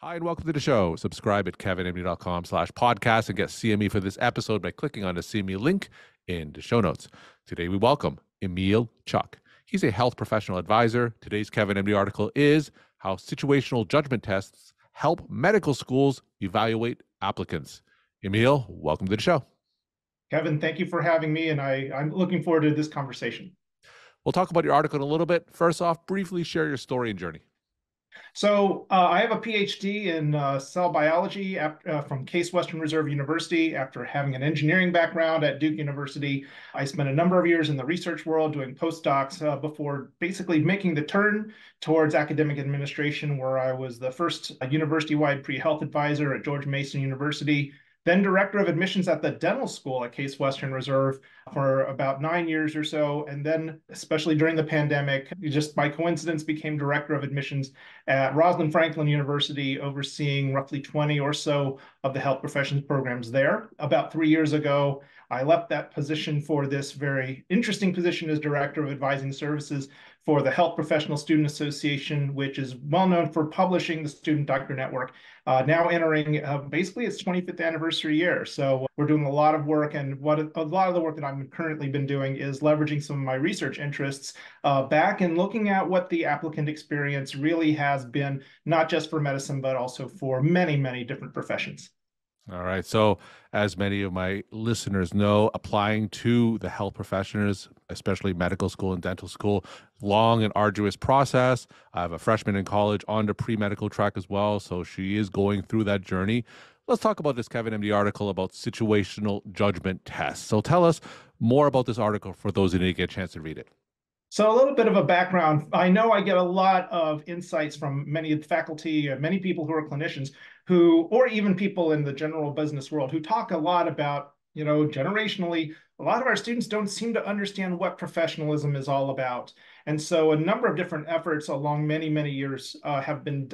Hi, and welcome to the show. Subscribe at kevinmd.com/podcast and get CME for this episode by clicking on the CME link in the show notes. Today, we welcome Emil Chuck. He's a health professional advisor. Today's KevinMD article is How Situational Judgment Tests Help Medical Schools Evaluate Applicants. Emil, welcome to the show. Kevin, thank you for having me, and I'm looking forward to this conversation. We'll talk about your article in a little bit. First off, briefly share your story and journey. So I have a PhD in cell biology from Case Western Reserve University. After having an engineering background at Duke University, I spent a number of years in the research world doing postdocs before basically making the turn towards academic administration, where I was the first university-wide pre-health advisor at George Mason University, then director of admissions at the dental school at Case Western Reserve for about 9 years or so. And then, especially during the pandemic, just by coincidence, became director of admissions at Rosalind Franklin University, overseeing roughly 20 or so of the health professions programs there. About 3 years ago, I left that position for this very interesting position as Director of Advising Services for the Health Professional Student Association, which is well known for publishing the Student Doctor Network, now entering basically its 25th anniversary year. So we're doing a lot of work, and what a lot of the work that I've currently been doing is leveraging some of my research interests back and looking at what the applicant experience really has been, not just for medicine, but also for many, many different professions. All right. So, as many of my listeners know, applying to the health professionals, especially medical school and dental school, long and arduous process. I have a freshman in college on the pre-medical track as well, so she is going through that journey. Let's talk about this KevinMD article about situational judgment tests. So, tell us more about this article for those who didn't get a chance to read it. So a little bit of a background. I know I get a lot of insights from many of the faculty, many people who are clinicians who, or even people in the general business world who talk a lot about, generationally, a lot of our students don't seem to understand what professionalism is all about. And so a number of different efforts along many, many years have been,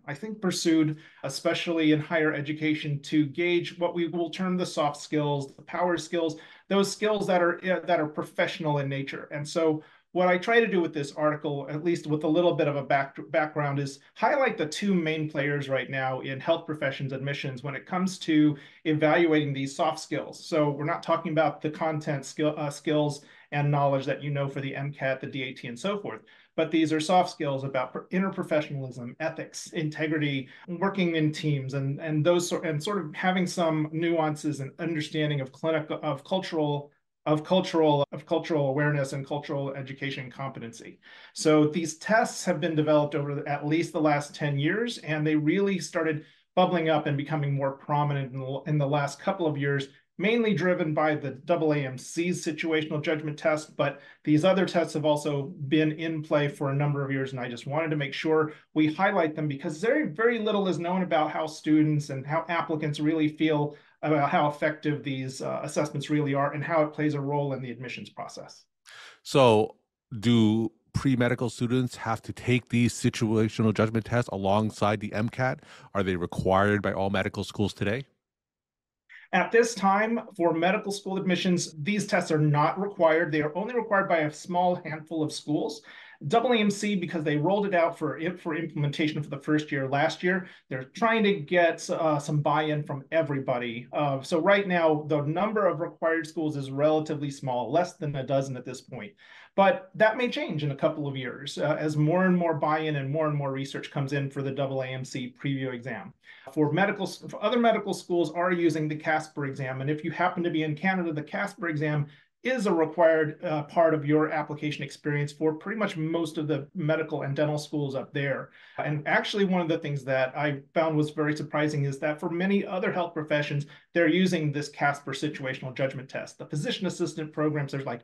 I think, pursued, especially in higher education, to gauge what we will term the soft skills, the power skills, those skills that are professional in nature. And so what I try to do with this article, at least with a little bit of a background, is highlight the two main players right now in health professions admissions when it comes to evaluating these soft skills. So we're not talking about the content skills and knowledge that you know for the MCAT, the DAT, and so forth. But these are soft skills about interprofessionalism, ethics, integrity, working in teams, and those sort of having some nuances and understanding of cultural awareness and cultural education competency. So these tests have been developed over at least the last 10 years, and they really started bubbling up and becoming more prominent in the last couple of years, mainly driven by the AAMC's situational judgment test, but these other tests have also been in play for a number of years, and I just wanted to make sure we highlight them because very, very little is known about how students and how applicants really feel about how effective these assessments really are and how it plays a role in the admissions process. So, do pre-medical students have to take these situational judgment tests alongside the MCAT? Are they required by all medical schools today? At this time, for medical school admissions, these tests are not required. They are only required by a small handful of schools. AAMC, because they rolled it out for implementation for the first year last year, they're trying to get some buy-in from everybody. So right now, the number of required schools is relatively small, less than a dozen at this point. But that may change in a couple of years as more and more buy-in and more research comes in for the AAMC preview exam. For other medical schools are using the Casper exam. And if you happen to be in Canada, the Casper exam is a required part of your application experience for pretty much most of the medical and dental schools up there. And actually, one of the things that I found was very surprising is that for many other health professions, they're using this Casper situational judgment test. The physician assistant programs, there's like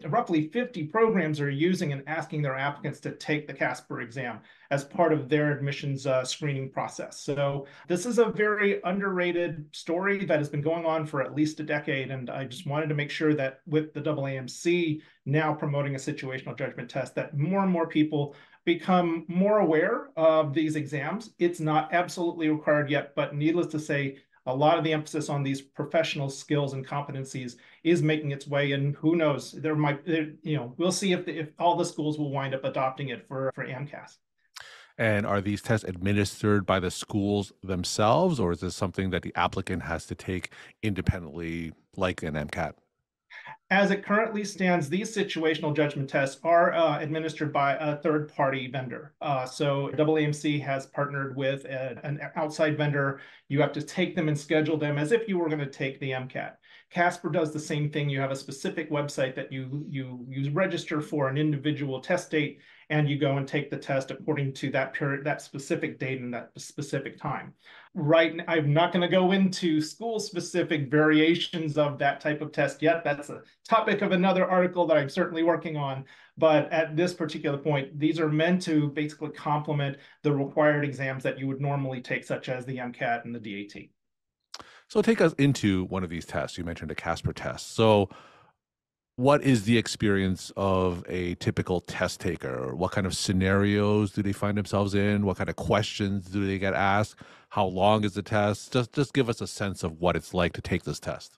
roughly 50 programs are using and asking their applicants to take the Casper exam as part of their admissions screening process. So this is a very underrated story that has been going on for at least a decade. And I just wanted to make sure that with the AAMC now promoting a situational judgment test, that more and more people become more aware of these exams. It's not absolutely required yet, but needless to say, a lot of the emphasis on these professional skills and competencies is making its way, and who knows, we'll see if all the schools will wind up adopting it for AMCAS. And are these tests administered by the schools themselves, or is this something that the applicant has to take independently, like an MCAT? As it currently stands, these situational judgment tests are administered by a third-party vendor. So AAMC has partnered with an outside vendor. You have to take them and schedule them as if you were going to take the MCAT. Casper does the same thing. You have a specific website that you register for an individual test date, and you go and take the test according to that period, that specific date, and that specific time. Right, I'm not going to go into school-specific variations of that type of test yet. That's a topic of another article that I'm certainly working on. But at this particular point, these are meant to basically complement the required exams that you would normally take, such as the MCAT and the DAT. So take us into one of these tests. You mentioned a Casper test. So what is the experience of a typical test taker? What kind of scenarios do they find themselves in? What kind of questions do they get asked? How long is the test? Just give us a sense of what it's like to take this test.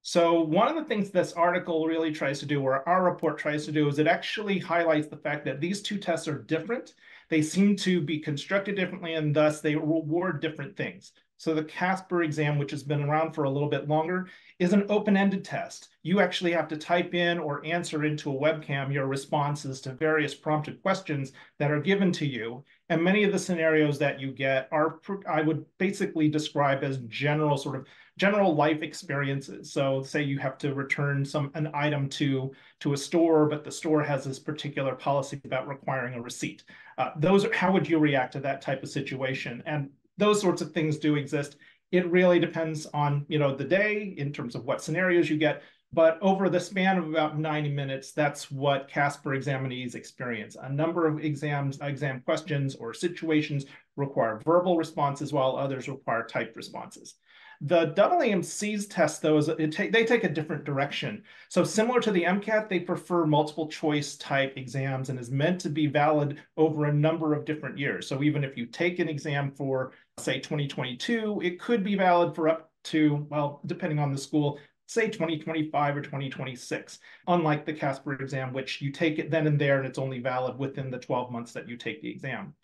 So one of the things this article really tries to do, or our report tries to do, is it actually highlights the fact that these two tests are different. They seem to be constructed differently, and thus they reward different things. So the Casper exam, which has been around for a little bit longer, is an open-ended test. You actually have to type in or answer into a webcam your responses to various prompted questions that are given to you. And many of the scenarios that you get are, I would basically describe as general life experiences. So say you have to return an item to a store, but the store has this particular policy about requiring a receipt. How would you react to that type of situation? And those sorts of things do exist. It really depends on the day in terms of what scenarios you get. But over the span of about 90 minutes, that's what Casper examinees experience. A number of exam questions or situations require verbal responses, while others require typed responses. The AAMC's test, though, they take a different direction. So similar to the MCAT, they prefer multiple choice type exams and is meant to be valid over a number of different years. So even if you take an exam for, say, 2022, it could be valid for up to, well, depending on the school, say 2025 or 2026, unlike the Casper exam, which you take it then and there, and it's only valid within the 12 months that you take the exam.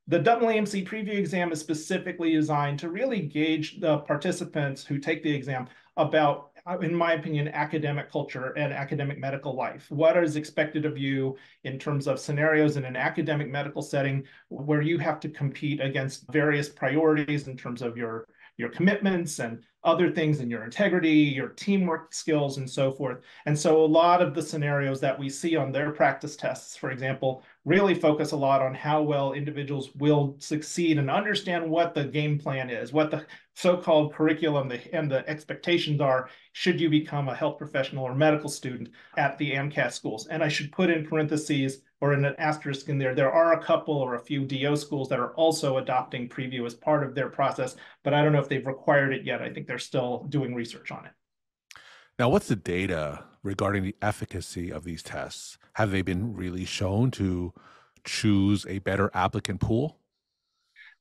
The AAMC preview exam is specifically designed to really gauge the participants who take the exam about, in my opinion, academic culture and academic medical life. What is expected of you in terms of scenarios in an academic medical setting where you have to compete against various priorities in terms of your commitments and other things, and your integrity, your teamwork skills, and so forth. And so a lot of the scenarios that we see on their practice tests, for example, really focus a lot on how well individuals will succeed and understand what the game plan is, what the so-called curriculum and the expectations are should you become a health professional or medical student at the AMCAT schools. And I should put in parentheses or in an asterisk in there are a couple or a few DO schools that are also adopting preview as part of their process, but I don't know if they've required it yet. I think they're still doing research on it. Now, what's the data regarding the efficacy of these tests? Have they been really shown to choose a better applicant pool?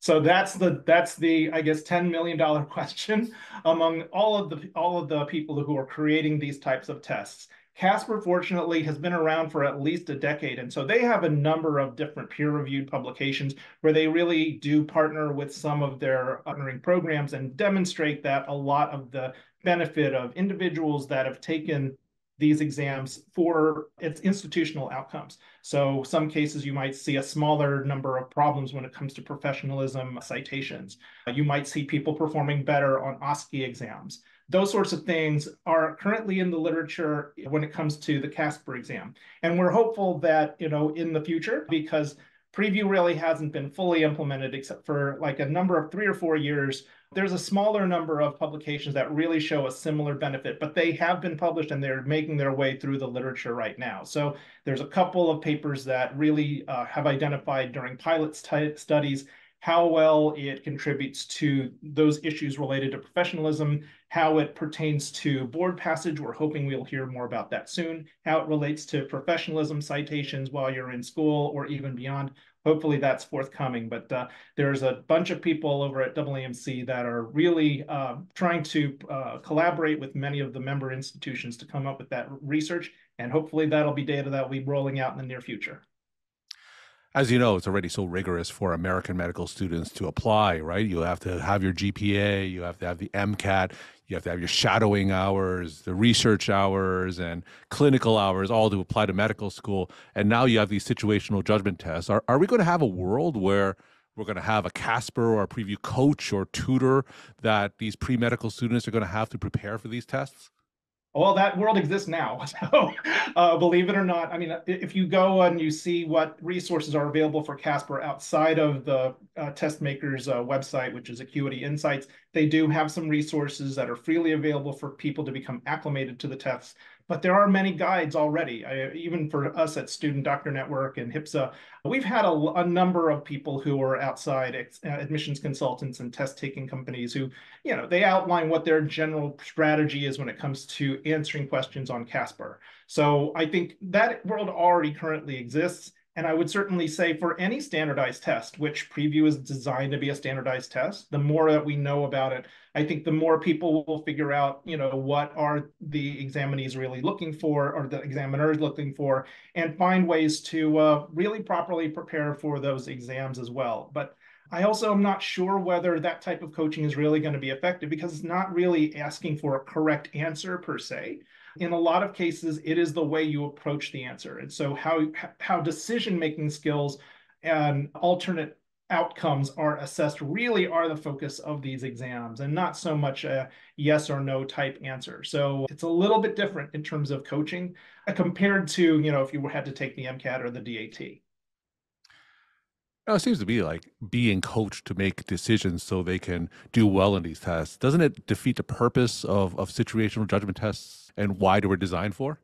So that's the I guess $10 million question among all of the people who are creating these types of tests. Casper, fortunately, has been around for at least a decade, and so they have a number of different peer-reviewed publications where they really do partner with some of their partnering programs and demonstrate that a lot of the benefit of individuals that have taken these exams for its institutional outcomes. So some cases you might see a smaller number of problems when it comes to professionalism citations. You might see people performing better on OSCE exams. Those sorts of things are currently in the literature when it comes to the Casper exam. And we're hopeful that, in the future, because preview really hasn't been fully implemented except for like a number of 3 or 4 years, there's a smaller number of publications that really show a similar benefit, but they have been published and they're making their way through the literature right now. So there's a couple of papers that really have identified during pilot studies how well it contributes to those issues related to professionalism, how it pertains to board passage. We're hoping we'll hear more about that soon, how it relates to professionalism citations while you're in school or even beyond. Hopefully that's forthcoming, but there's a bunch of people over at AAMC that are really trying to collaborate with many of the member institutions to come up with that research, and hopefully that'll be data that will be rolling out in the near future. As you know, it's already so rigorous for American medical students to apply, right? You have to have your GPA, you have to have the MCAT, you have to have your shadowing hours, the research hours, and clinical hours, all to apply to medical school. And now you have these situational judgment tests. Are we going to have a world where we're going to have a Casper or a preview coach or tutor that these pre-medical students are going to have to prepare for these tests? Well, that world exists now. So, believe it or not, I mean, if you go and you see what resources are available for Casper outside of the test maker's website, which is Acuity Insights, they do have some resources that are freely available for people to become acclimated to the tests. But there are many guides already. Even for us at Student Doctor Network and HIPSA, we've had a number of people who are outside admissions consultants and test taking companies who, they outline what their general strategy is when it comes to answering questions on Casper. So I think that world already currently exists. And I would certainly say for any standardized test, which Preview is designed to be a standardized test, the more that we know about it, I think the more people will figure out, what are the examinees really looking for, or the examiners looking for, and find ways to really properly prepare for those exams as well. But I also am not sure whether that type of coaching is really going to be effective, because it's not really asking for a correct answer per se. In a lot of cases, it is the way you approach the answer. And so how decision-making skills and alternate outcomes are assessed really are the focus of these exams, and not so much a yes or no type answer. So it's a little bit different in terms of coaching compared to, if you had to take the MCAT or the DAT. No, it seems to be like being coached to make decisions so they can do well in these tests. Doesn't it defeat the purpose of situational judgment tests and why they were designed for?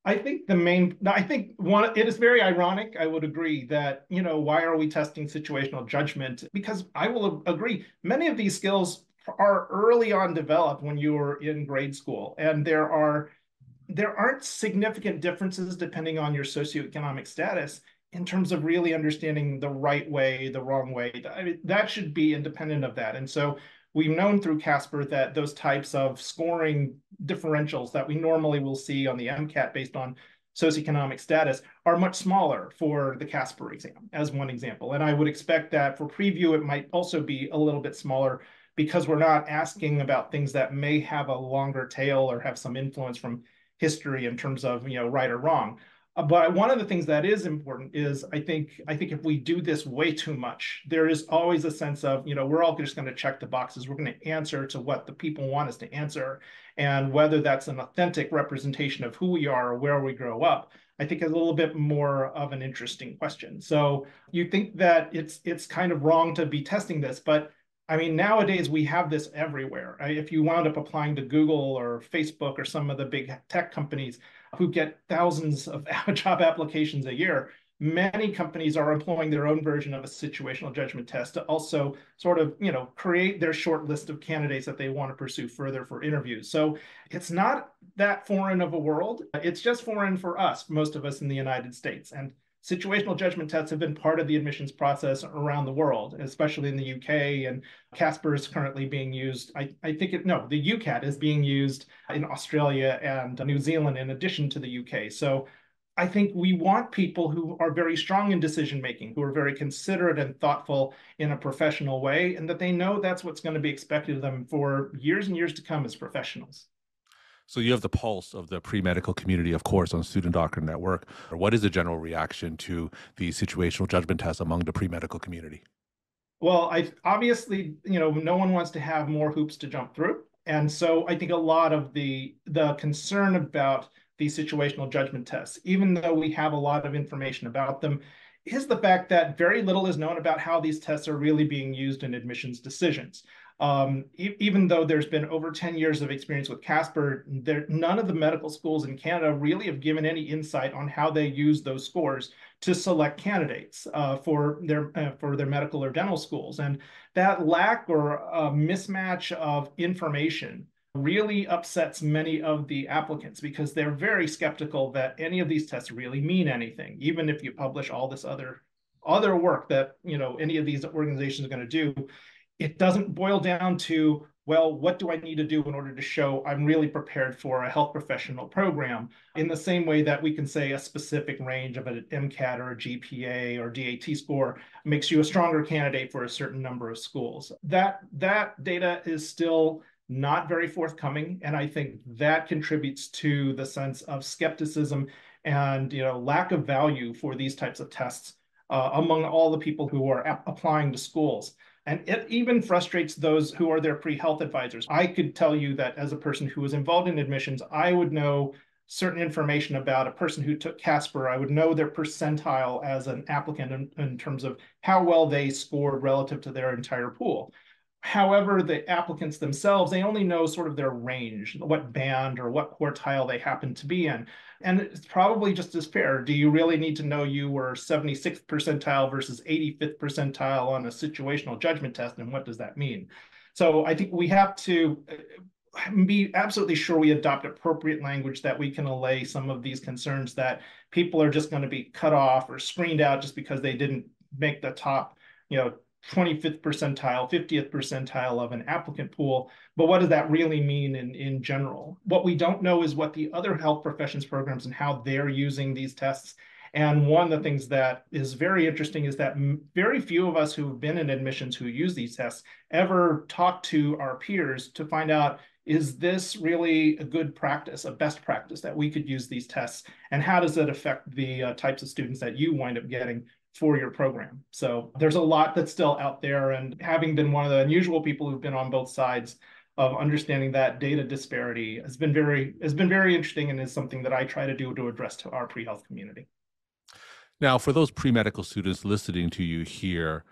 I think it is very ironic. I would agree that, why are we testing situational judgment? Because I will agree, many of these skills are early on developed when you were in grade school, and there aren't significant differences depending on your socioeconomic status in terms of really understanding the right way, the wrong way. I mean, that should be independent of that. And so we've known through Casper that those types of scoring differentials that we normally will see on the MCAT based on socioeconomic status are much smaller for the Casper exam, as one example. And I would expect that for Preview, it might also be a little bit smaller, because we're not asking about things that may have a longer tail or have some influence from history in terms of, right or wrong. But one of the things that is important is, I think if we do this way too much, there is always a sense of, we're all just going to check the boxes. We're going to answer to what the people want us to answer. And whether that's an authentic representation of who we are or where we grow up, I think is a little bit more of an interesting question. So you think that it's kind of wrong to be testing this, but I mean, nowadays we have this everywhere. If you wound up applying to Google or Facebook or some of the big tech companies who get thousands of job applications a year, many companies are employing their own version of a situational judgment test to also sort of, create their short list of candidates that they want to pursue further for interviews. So it's not that foreign of a world. It's just foreign for us, most of us in the United States. And situational judgment tests have been part of the admissions process around the world, especially in the UK. And Casper is currently being used. The UCAT is being used in Australia and New Zealand in addition to the UK. So I think we want people who are very strong in decision making, who are very considerate and thoughtful in a professional way, and that they know that's what's going to be expected of them for years and years to come as professionals. So you have the pulse of the pre-medical community, of course, on Student Doctor Network. What is the general reaction to the situational judgment tests among the pre-medical community? Well, obviously, no one wants to have more hoops to jump through. And so I think a lot of the concern about these situational judgment tests, even though we have a lot of information about them, is the fact that very little is known about how these tests are really being used in admissions decisions. Even though there's been over 10 years of experience with Casper, none of the medical schools in Canada really have given any insight on how they use those scores to select candidates for their medical or dental schools. And that lack or mismatch of information really upsets many of the applicants, because they're very skeptical that any of these tests really mean anything, even if you publish all this other work that any of these organizations are going to do. it doesn't boil down to, well, what do I need to do in order to show I'm really prepared for a health professional program, in the same way that we can say a specific range of an MCAT or a GPA or DAT score makes you a stronger candidate for a certain number of schools. That data is still not very forthcoming, and I think that contributes to the sense of skepticism and lack of value for these types of tests among all the people who are applying to schools. And it even frustrates those who are their pre-health advisors. I could tell you that as a person who was involved in admissions, I would know certain information about a person who took Casper. I would know their percentile as an applicant in terms of how well they scored relative to their entire pool. However, the applicants themselves, they only know sort of their range, what band or what quartile they happen to be in. And it's probably just as fair. Do you really need to know you were 76th percentile versus 85th percentile on a situational judgment test? And what does that mean? So I think we have to be absolutely sure we adopt appropriate language that we can allay some of these concerns that people are just going to be cut off or screened out just because they didn't make the top, 25th percentile, 50th percentile of an applicant pool. But what does that really mean in general? What we don't know is what the other health professions programs and how they're using these tests. And one of the things that is very interesting is that very few of us who have been in admissions who use these tests ever talk to our peers to find out, is this really a good practice, a best practice that we could use these tests? And how does it affect the types of students that you wind up getting for your program? So there's a lot that's still out there, and having been one of the unusual people who've been on both sides of understanding that data disparity has been very interesting, and is something that I try to do to address to our pre-health community. Now, for those pre-medical students listening to you here,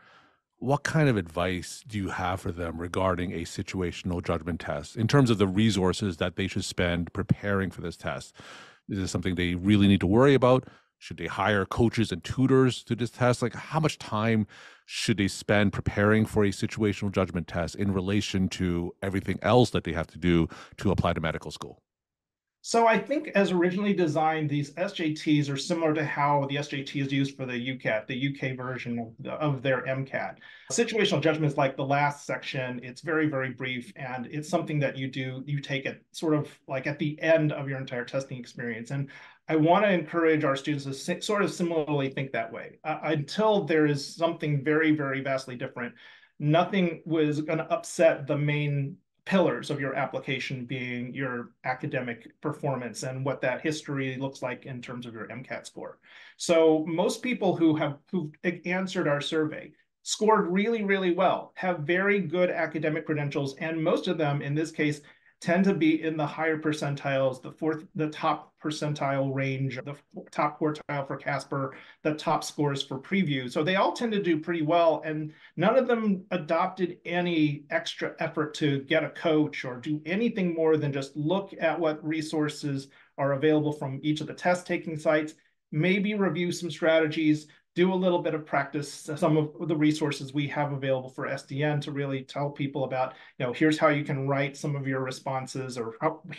what kind of advice do you have for them regarding a situational judgment test in terms of the resources that they should spend preparing for this test? Is this something they really need to worry about? Should they hire coaches and tutors to this test? Like, how much time should they spend preparing for a situational judgment test in relation to everything else that they have to do to apply to medical school? So I think as originally designed, these SJTs are similar to how the SJT is used for the UCAT, the UK version of their MCAT. Situational judgment is like the last section. It's very, very brief, and it's something that you take it sort of like at the end of your entire testing experience. And I want to encourage our students to sort of similarly think that way. Until there is something very, very vastly different, nothing was going to upset the main pillars of your application, being your academic performance and what that history looks like in terms of your MCAT score. So most people who've answered our survey scored really, really well, have very good academic credentials, and most of them in this case tend to be in the higher percentiles, the top percentile range, the top quartile for Casper, the top scores for PREview. So they all tend to do pretty well, and none of them adopted any extra effort to get a coach or do anything more than just look at what resources are available from each of the test taking sites, maybe review some strategies, do a little bit of practice, some of the resources we have available for SDN to really tell people about, here's how you can write some of your responses, or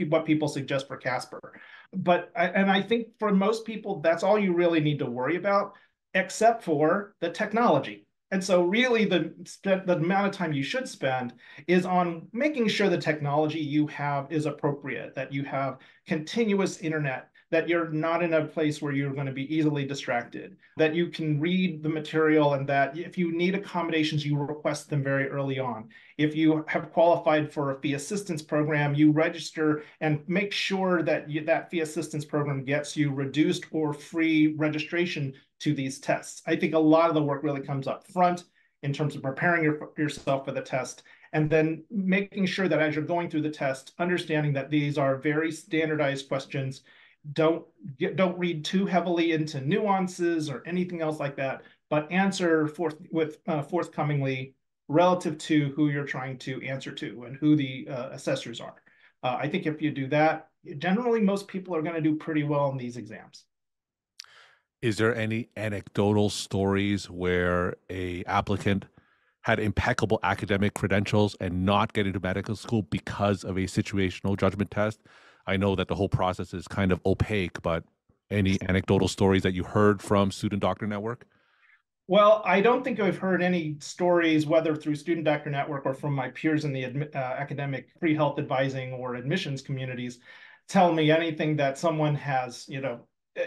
what people suggest for Casper. And I think for most people, that's all you really need to worry about, except for the technology. And so really the amount of time you should spend is on making sure the technology you have is appropriate, that you have continuous internet, that you're not in a place where you're going to be easily distracted, that you can read the material, and that if you need accommodations, you request them very early on. If you have qualified for a fee assistance program, you register and make sure that that fee assistance program gets you reduced or free registration to these tests. I think a lot of the work really comes up front in terms of preparing yourself for the test, and then making sure that as you're going through the test, understanding that these are very standardized questions. Don't read too heavily into nuances or anything else like that, but answer forthcomingly relative to who you're trying to answer to and who the assessors are. I think if you do that, generally most people are going to do pretty well in these exams. Is there any anecdotal stories where a applicant had impeccable academic credentials and not get into medical school because of a situational judgment test? I know that the whole process is kind of opaque, but any anecdotal stories that you heard from Student Doctor Network? Well, I don't think I've heard any stories, whether through Student Doctor Network or from my peers in the academic pre-health advising or admissions communities, tell me anything that someone has,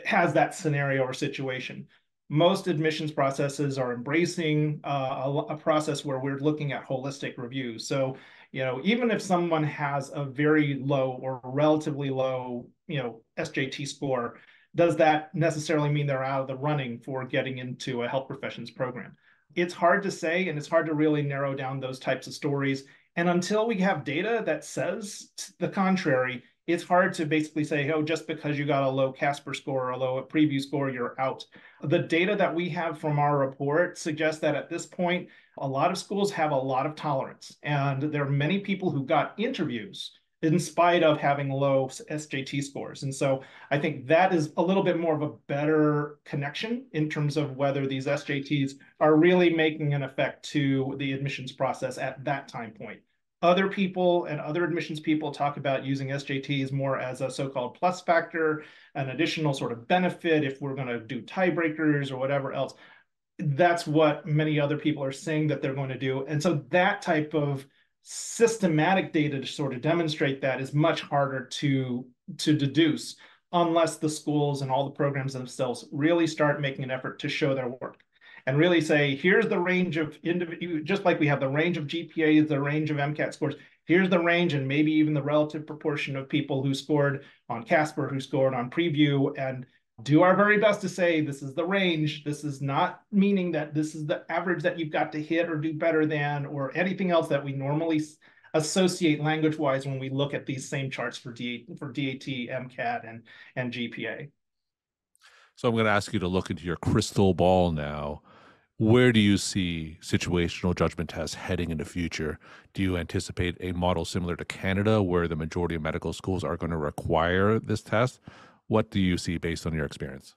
has that scenario or situation. Most admissions processes are embracing a process where we're looking at holistic review. So, even if someone has a very low or relatively low, SJT score, does that necessarily mean they're out of the running for getting into a health professions program? It's hard to say, and it's hard to really narrow down those types of stories. And until we have data that says the contrary, it's hard to basically say, oh, just because you got a low Casper score or a low PREview score, you're out. The data that we have from our report suggests that at this point, a lot of schools have a lot of tolerance. And there are many people who got interviews in spite of having low SJT scores. And so I think that is a little bit more of a better connection in terms of whether these SJTs are really making an effect to the admissions process at that time point. Other people and other admissions people talk about using SJTs more as a so-called plus factor, an additional sort of benefit if we're going to do tiebreakers or whatever else. That's what many other people are saying that they're going to do. And so that type of systematic data to sort of demonstrate that is much harder to deduce unless the schools and all the programs themselves really start making an effort to show their work and really say, here's the range of individual, just like we have the range of GPAs, the range of MCAT scores, here's the range and maybe even the relative proportion of people who scored on Casper, who scored on PREview, and do our very best to say this is the range. This is not meaning that this is the average that you've got to hit or do better than, or anything else that we normally associate language-wise when we look at these same charts for DAT, MCAT, and GPA. So I'm going to ask you to look into your crystal ball now. Where do you see situational judgment tests heading in the future? Do you anticipate a model similar to Canada where the majority of medical schools are going to require this test? What do you see based on your experience?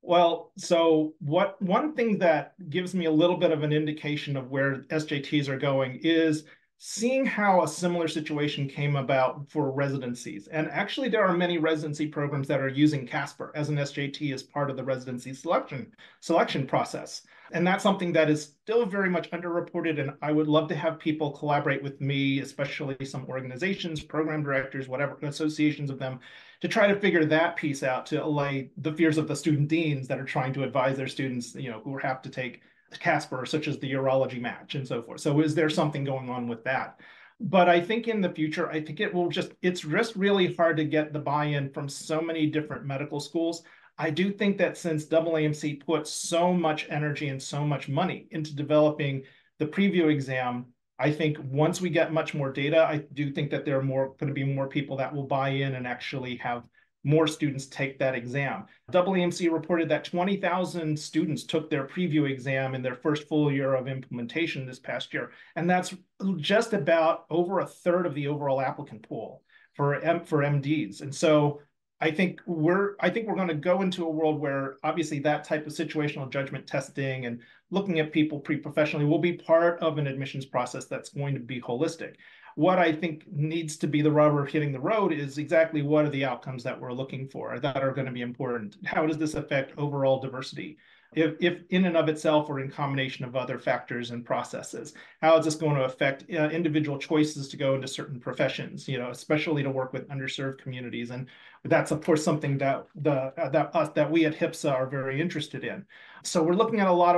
Well, so one thing that gives me a little bit of an indication of where SJTs are going is seeing how a similar situation came about for residencies. And actually, there are many residency programs that are using Casper as an SJT as part of the residency selection process. And that's something that is still very much underreported. And I would love to have people collaborate with me, especially some organizations, program directors, whatever, associations of them, to try to figure that piece out to allay the fears of the student deans that are trying to advise their students, who have to take Casper, such as the urology match and so forth. So is there something going on with that? But I think in the future, I think it's just really hard to get the buy-in from so many different medical schools. I do think that since AAMC put so much energy and so much money into developing the PREview exam, I think once we get much more data, I do think that there are going to be more people that will buy in and actually have more students take that exam. AAMC reported that 20,000 students took their PREview exam in their first full year of implementation this past year. And that's just about over a third of the overall applicant pool for MDs. And so I think we're going to go into a world where obviously that type of situational judgment testing and looking at people pre-professionally will be part of an admissions process that's going to be holistic. What I think needs to be the rubber hitting the road is exactly what are the outcomes that we're looking for that are going to be important. How does this affect overall diversity? If in and of itself or in combination of other factors and processes, how is this going to affect individual choices to go into certain professions, especially to work with underserved communities? And that's, of course, something that we at HIPSA are very interested in. So we're looking at a lot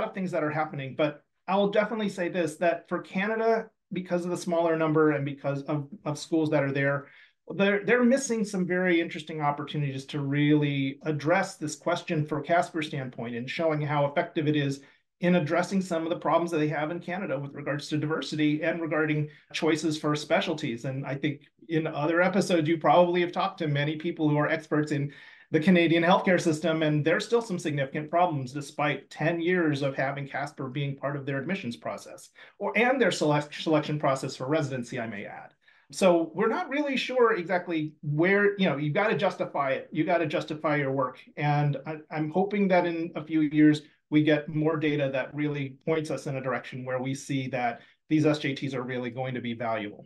of things that are happening, but I will definitely say this, that for Canada, because of the smaller number and because of schools that are there, they're missing some very interesting opportunities to really address this question from Casper standpoint and showing how effective it is in addressing some of the problems that they have in Canada with regards to diversity and regarding choices for specialties. And I think in other episodes, you probably have talked to many people who are experts in the Canadian healthcare system, and there's still some significant problems despite 10 years of having Casper being part of their admissions process and their selection process for residency, I may add. So we're not really sure exactly where, you've got to justify it. You got to justify your work. And I'm hoping that in a few years, we get more data that really points us in a direction where we see that these SJTs are really going to be valuable.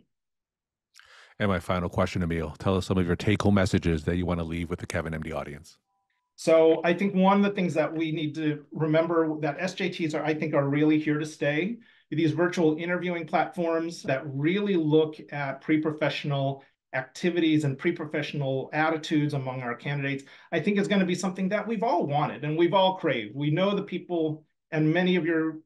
And my final question, Emil, tell us some of your take-home messages that you want to leave with the KevinMD audience. So I think one of the things that we need to remember that SJTs are, I think, are really here to stay. These virtual interviewing platforms that really look at pre-professional activities and pre-professional attitudes among our candidates, I think is going to be something that we've all wanted and we've all craved. We know the people, and many of your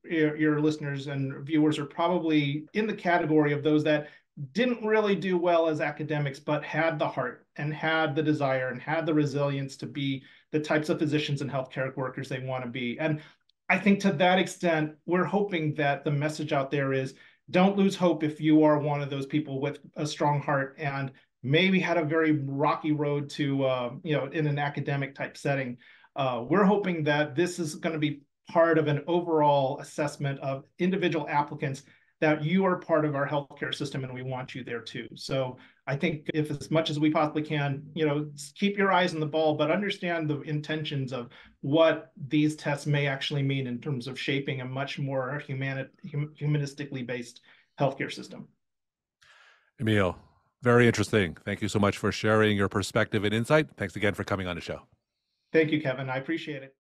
listeners and viewers are probably in the category of those that didn't really do well as academics, but had the heart and had the desire and had the resilience to be the types of physicians and healthcare workers they want to be. And I think to that extent, we're hoping that the message out there is don't lose hope if you are one of those people with a strong heart and maybe had a very rocky road to, in an academic type setting. We're hoping that this is going to be part of an overall assessment of individual applicants that you are part of our healthcare system and we want you there too. So I think if as much as we possibly can, keep your eyes on the ball, but understand the intentions of what these tests may actually mean in terms of shaping a much more humanistically based healthcare system. Emil, very interesting. Thank you so much for sharing your perspective and insight. Thanks again for coming on the show. Thank you, Kevin. I appreciate it.